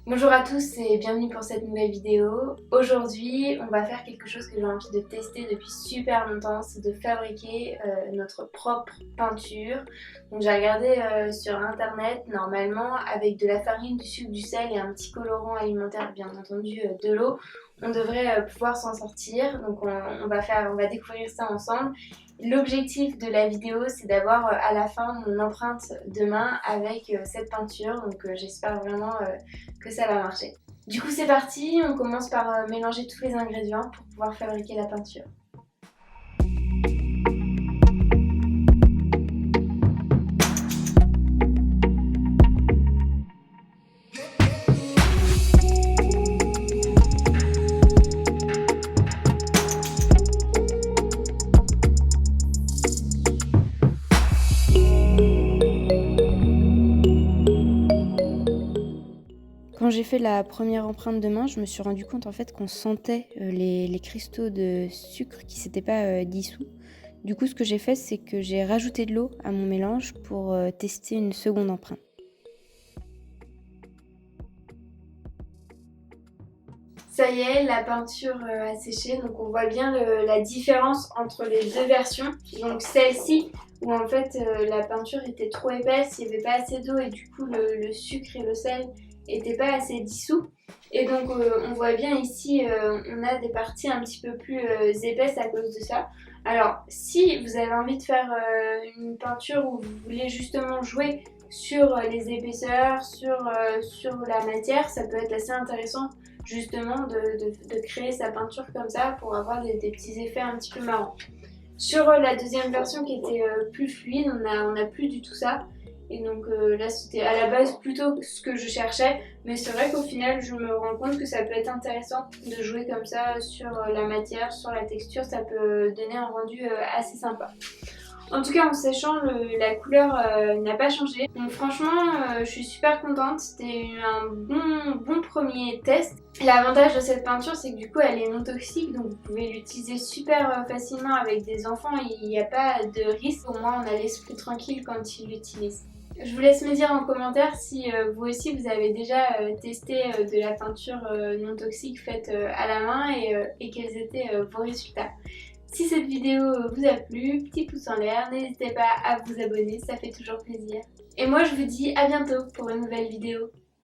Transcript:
Bonjour à tous et bienvenue pour cette nouvelle vidéo. Aujourd'hui, on va faire quelque chose que j'ai envie de tester depuis super longtemps, c'est de fabriquer notre propre peinture. Donc j'ai regardé sur internet, normalement avec de la farine, du sucre, du sel et un petit colorant alimentaire, bien entendu de l'eau, on devrait pouvoir s'en sortir. Donc on va découvrir ça ensemble. L'objectif de la vidéo, c'est d'avoir à la fin mon empreinte de main avec cette peinture. Donc j'espère vraiment que ça va marcher. Du coup c'est parti, on commence par mélanger tous les ingrédients pour pouvoir fabriquer la peinture. Quand j'ai fait la première empreinte de main, je me suis rendu compte en fait qu'on sentait les cristaux de sucre qui s'étaient pas dissous. Du coup ce que j'ai fait, c'est que j'ai rajouté de l'eau à mon mélange pour tester une seconde empreinte. Ça y est, la peinture a séché, donc on voit bien la différence entre les deux versions. Donc celle-ci, où en fait la peinture était trop épaisse, il n'y avait pas assez d'eau et du coup le sucre et le sel n'étaient pas assez dissous. Et donc on voit bien ici, on a des parties un petit peu plus épaisses à cause de ça. Alors si vous avez envie de faire une peinture où vous voulez justement jouer sur les épaisseurs, sur la matière, ça peut être assez intéressant justement de créer sa peinture comme ça pour avoir des petits effets un petit peu marrants. Sur la deuxième version qui était plus fluide, on a plus du tout ça. Et donc là c'était à la base plutôt ce que je cherchais, mais c'est vrai qu'au final je me rends compte que ça peut être intéressant de jouer comme ça sur la matière, sur la texture, ça peut donner un rendu assez sympa. En tout cas, en séchant, la couleur n'a pas changé. Donc franchement, je suis super contente. C'était un bon premier test. L'avantage de cette peinture, c'est que du coup, elle est non toxique. Donc vous pouvez l'utiliser super facilement avec des enfants. Il n'y a pas de risque. Au moins, on a l'esprit tranquille quand ils l'utilisent. Je vous laisse me dire en commentaire si vous aussi vous avez déjà testé de la peinture non toxique faite à la main et quels étaient vos résultats. Si cette vidéo vous a plu, petit pouce en l'air, n'hésitez pas à vous abonner, ça fait toujours plaisir. Et moi je vous dis à bientôt pour une nouvelle vidéo.